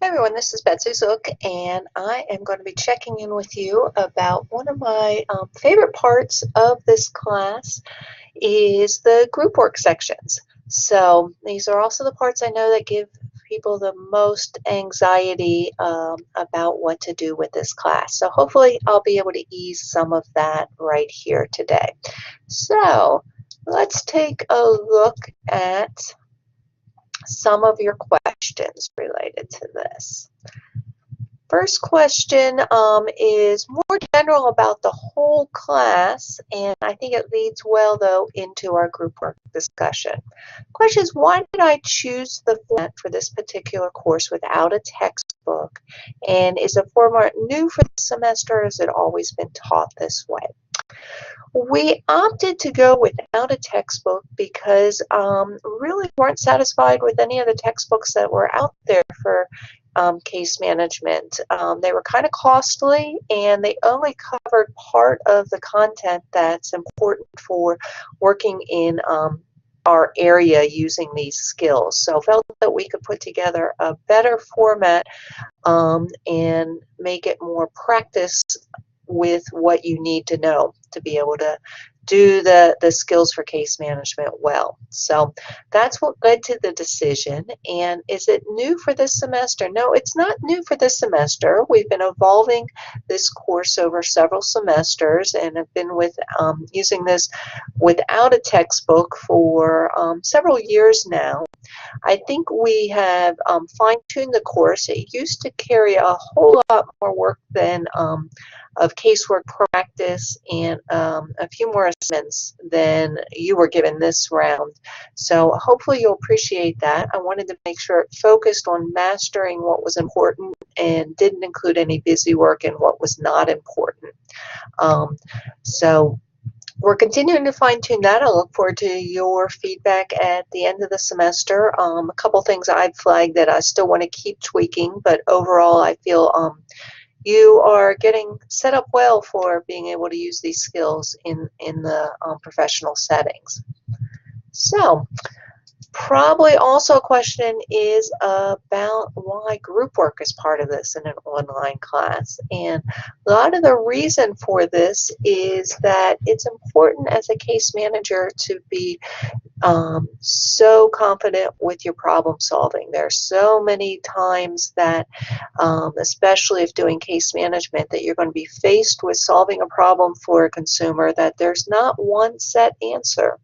Hi everyone, this is Betsy Zook, and I am going to be checking in with you about one of my favorite parts of this class is the group work sections. So these are also the parts I know that give people the most anxiety about what to do with this class. So hopefully I'll be able to ease some of that right here today. So let's take a look at some of your questions related to this. First question is more general about the whole class, and I think it leads well, though, into our group work discussion. Question is, why did I choose the format for this particular course without a textbook? And is the format new for the semester, or has it always been taught this way? We opted to go without a textbook because really weren't satisfied with any of the textbooks that were out there for case management. They were kind of costly, and they only covered part of the content that's important for working in our area using these skills. So felt that we could put together a better format and make it more practice with what you need to know to be able to do the skills for case management well. So that's what led to the decision. And is it new for this semester? No, it's not new for this semester. We've been evolving this course over several semesters and have been using this without a textbook for several years now. I think we have fine-tuned the course. It used to carry a whole lot more work than of casework practice and a few more assignments than you were given this round. So hopefully you'll appreciate that. I wanted to make sure it focused on mastering what was important and didn't include any busy work and what was not important. So we're continuing to fine-tune that. I look forward to your feedback at the end of the semester. A couple things I've flagged that I still want to keep tweaking, but overall I feel you are getting set up well for being able to use these skills in the professional settings. So probably also a question is about why group work is part of this in an online class. And a lot of the reason for this is that it's important as a case manager to be so confident with your problem solving. There are so many times that, especially if doing case management, that you're going to be faced with solving a problem for a consumer that there's not one set answer.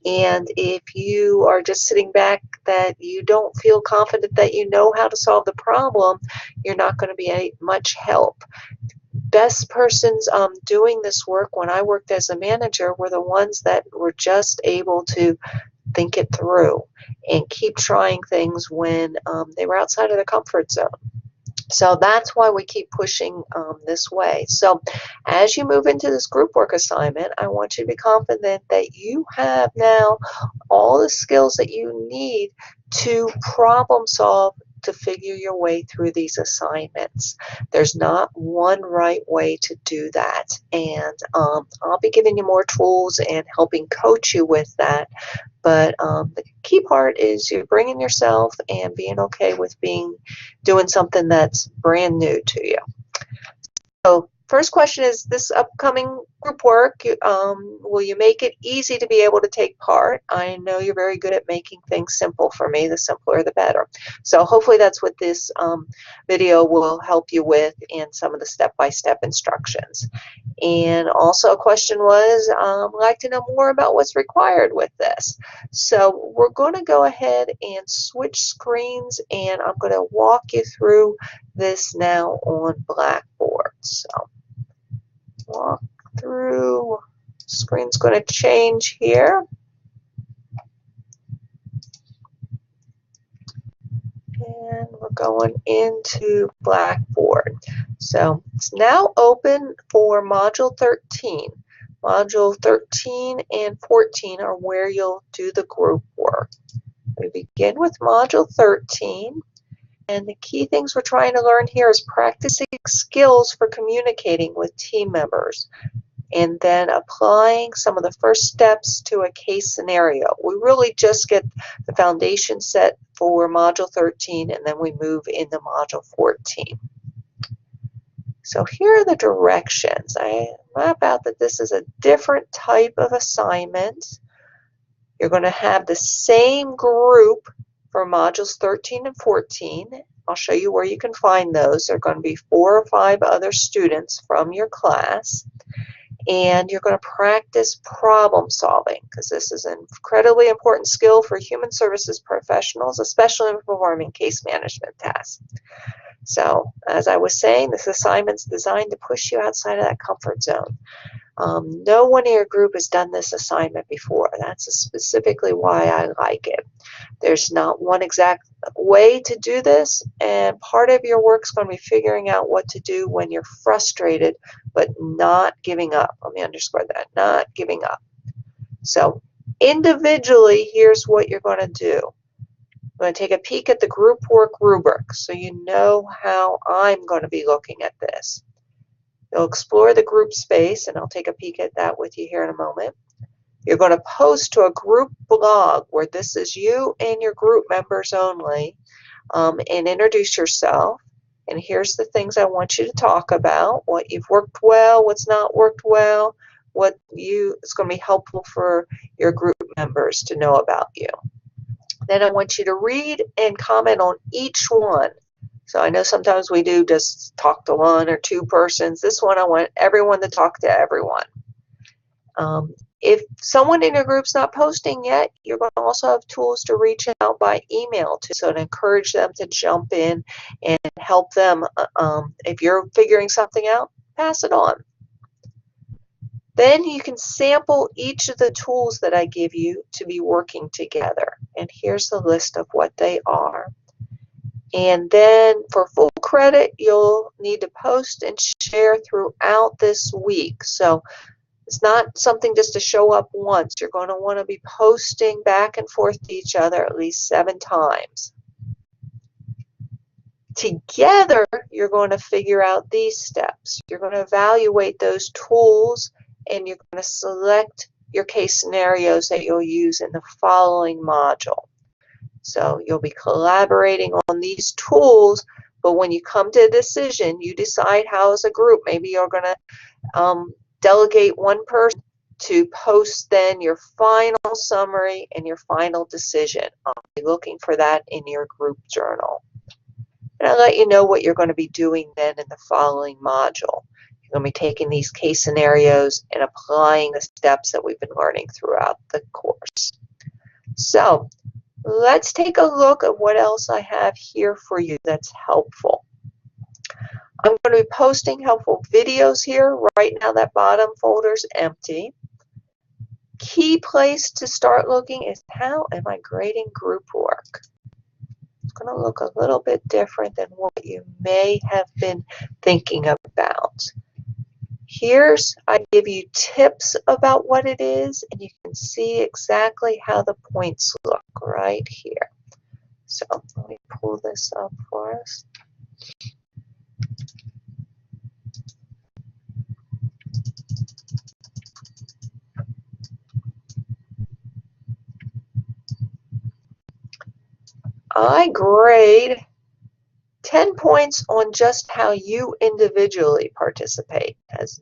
And if you are just sitting back that you don't feel confident that you know how to solve the problem, you're not going to be much help. Best persons doing this work when I worked as a manager were the ones that were just able to think it through and keep trying things when they were outside of their comfort zone. So that's why we keep pushing this way. So as you move into this group work assignment, I want you to be confident that you have now all the skills that you need to problem solve to figure your way through these assignments. There's not one right way to do that, and I'll be giving you more tools and helping coach you with that. But the key part is you're bringing yourself and being okay with doing something that's brand new to you. So first question is, this upcoming group work, will you make it easy to be able to take part? I know you're very good at making things simple for me. The simpler, the better. So hopefully that's what this video will help you with in some of the step-by-step instructions. And also a question was, I'd like to know more about what's required with this. So we're going to go ahead and switch screens, and I'm going to walk you through this now on Blackboard. So walk through, screen's going to change here. And we're going into Blackboard. So it's now open for Module 13. Module 13 and 14 are where you'll do the group work. We begin with Module 13. And the key things we're trying to learn here is practicing skills for communicating with team members. and then applying some of the first steps to a case scenario. We really just get the foundation set for Module 13, and then we move into Module 14. So here are the directions. I map out that this is a different type of assignment. You're going to have the same group for Modules 13 and 14. I'll show you where you can find those. There are going to be 4 or 5 other students from your class. And you're going to practice problem solving, because this is an incredibly important skill for human services professionals, especially in performing case management tasks. So, as I was saying, this assignment's designed to push you outside of that comfort zone. No one in your group has done this assignment before. That's specifically why I like it. There's not one exact way to do this, and part of your work is going to be figuring out what to do when you're frustrated, but not giving up. Let me underscore that, not giving up. So individually, here's what you're going to do. I'm going to take a peek at the group work rubric so you know how I'm going to be looking at this. You'll explore the group space, and I'll take a peek at that with you here in a moment. You're going to post to a group blog where this is you and your group members only, and introduce yourself. And here's the things I want you to talk about: what you've worked well, what's not worked well, what it's going to be helpful for your group members to know about you. Then I want you to read and comment on each one. So I know sometimes we do just talk to 1 or 2 persons. This one I want everyone to talk to everyone. If someone in your group's not posting yet, you're going to also have tools to reach out by email to, so to encourage them to jump in and help them. If you're figuring something out, pass it on. Then you can sample each of the tools that I give you to be working together. And here's the list of what they are. And then for full credit, you'll need to post and share throughout this week. So it's not something just to show up once. You're going to want to be posting back and forth to each other at least 7 times. Together, you're going to figure out these steps. You're going to evaluate those tools, and you're going to select your case scenarios that you'll use in the following module. So you'll be collaborating on these tools, but when you come to a decision, you decide how as a group. Maybe you're going to delegate one person to post then your final summary and your final decision. I'll be looking for that in your group journal. And I'll let you know what you're going to be doing then in the following module. You're going to be taking these case scenarios and applying the steps that we've been learning throughout the course. So let's take a look at what else I have here for you that's helpful. I'm going to be posting helpful videos here. Right now that bottom folder is empty. Key place to start looking is, how am I grading group work? It's going to look a little bit different than what you may have been thinking about. I give you tips about what it is, and you can see exactly how the points look right here. So let me pull this up for us. I grade 10 points on just how you individually participate.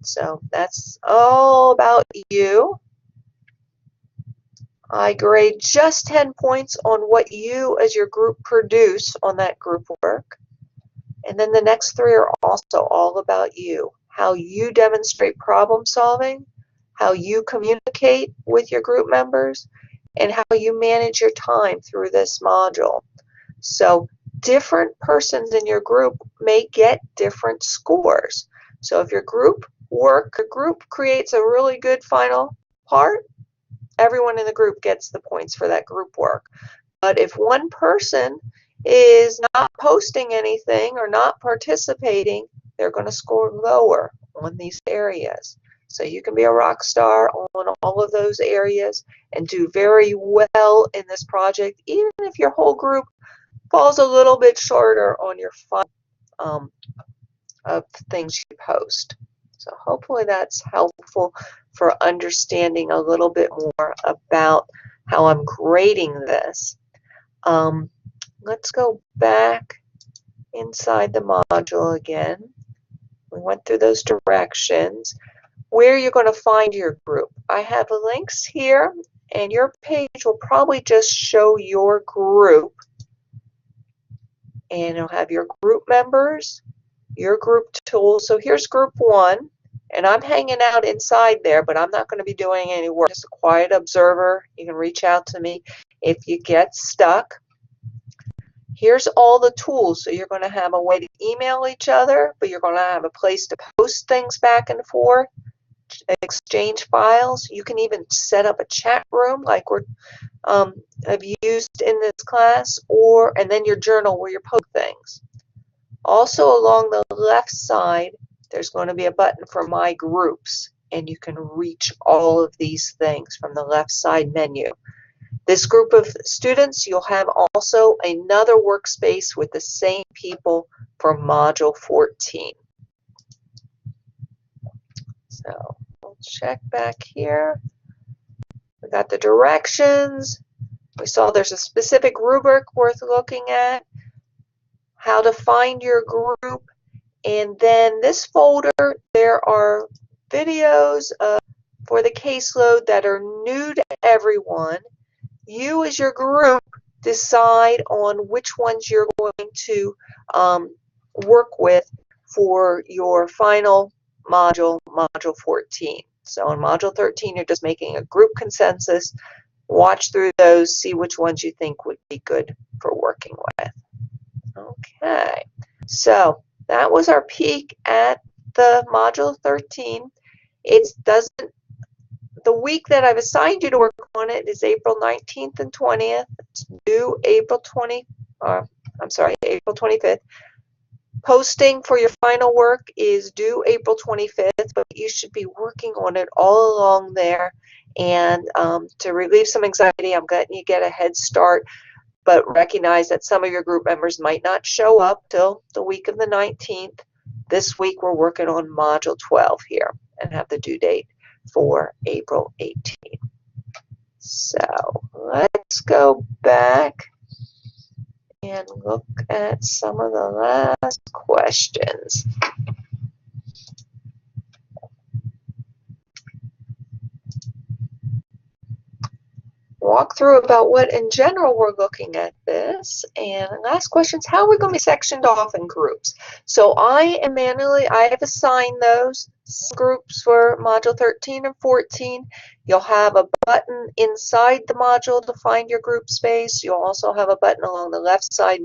So that's all about you. I grade just 10 points on what you as your group produce on that group work. And then the next 3 are also all about you. How you demonstrate problem solving, how you communicate with your group members, and how you manage your time through this module. So different persons in your group may get different scores. So if your group creates a really good final part, everyone in the group gets the points for that group work. But if one person is not posting anything or not participating, they're going to score lower on these areas. So you can be a rock star on all of those areas and do very well in this project, even if your whole group falls a little bit shorter on your final of things you post. So hopefully that's helpful for understanding a little bit more about how I'm grading this. Let's go back inside the module again. We went through those directions. Where you're going to find your group. I have links here, and your page will probably just show your group. And it'll have your group members, your group tools. So here's group 1, and I'm hanging out inside there, but I'm not going to be doing any work. Just a quiet observer. You can reach out to me if you get stuck. Here's all the tools. So you're going to have a way to email each other, but you're going to have a place to post things back and forth, exchange files. You can even set up a chat room like we're have used in this class, and then your journal where you post things. Also along the left side, there's going to be a button for My Groups, and you can reach all of these things from the left side menu. This group of students, you'll have also another workspace with the same people for Module 14. So we'll check back here. We got the directions. We saw there's a specific rubric worth looking at, how to find your group, and then this folder, there are videos for the caseload that are new to everyone. You as your group decide on which ones you're going to work with for your final module, Module 14. So in Module 13, you're just making a group consensus. Watch through those, see which ones you think would be good for working with. Okay, so that was our peek at the Module 13. The week that I've assigned you to work on it is April 19th and 20th. It's due April 25th. Posting for your final work is due April 25th, but you should be working on it all along there. And to relieve some anxiety, I'm letting you get a head start, but recognize that some of your group members might not show up till the week of the 19th. This week we're working on Module 12 here and have the due date for April 18th. So let's go back and look at some of the last questions. Walk through about what in general we're looking at this, and last question is how are we going to be sectioned off in groups. So I have assigned those groups for Module 13 and 14. You'll have a button inside the module to find your group space. You'll also have a button along the left side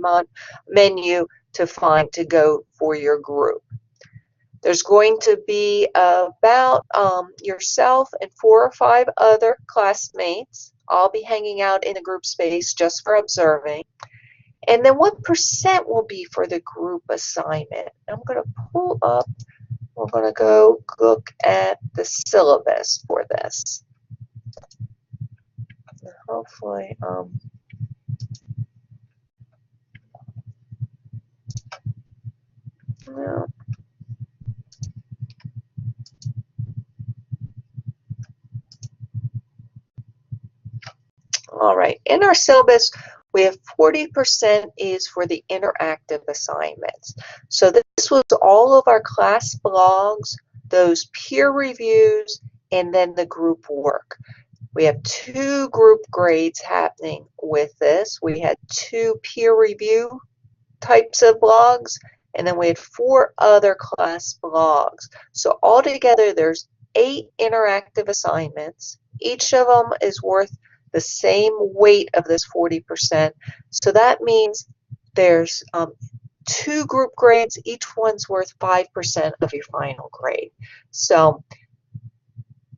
menu to go for your group. There's going to be about yourself and 4 or 5 other classmates. I'll be hanging out in the group space just for observing. And then what percent will be for the group assignment? I'm going to pull up, we're going to go look at the syllabus for this. Hopefully, no. All right, in our syllabus, we have 40% is for the interactive assignments. So this was all of our class blogs, those peer reviews, and then the group work. We have 2 group grades happening with this. We had 2 peer review types of blogs, and then we had 4 other class blogs. So altogether, there's 8 interactive assignments. Each of them is worth the same weight of this 40%. So that means there's 2 group grades. Each one's worth 5% of your final grade. So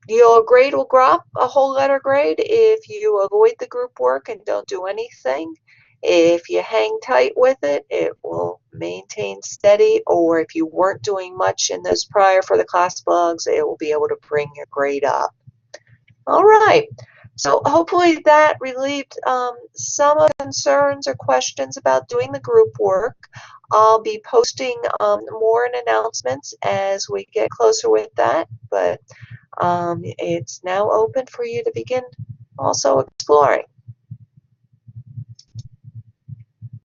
your grade will drop a whole letter grade if you avoid the group work and don't do anything. If you hang tight with it, it will maintain steady, or if you weren't doing much in those prior for the class blogs, it will be able to bring your grade up. All right, So hopefully that relieved some of the concerns or questions about doing the group work. I'll be posting more announcements as we get closer with that, but it's now open for you to begin also exploring.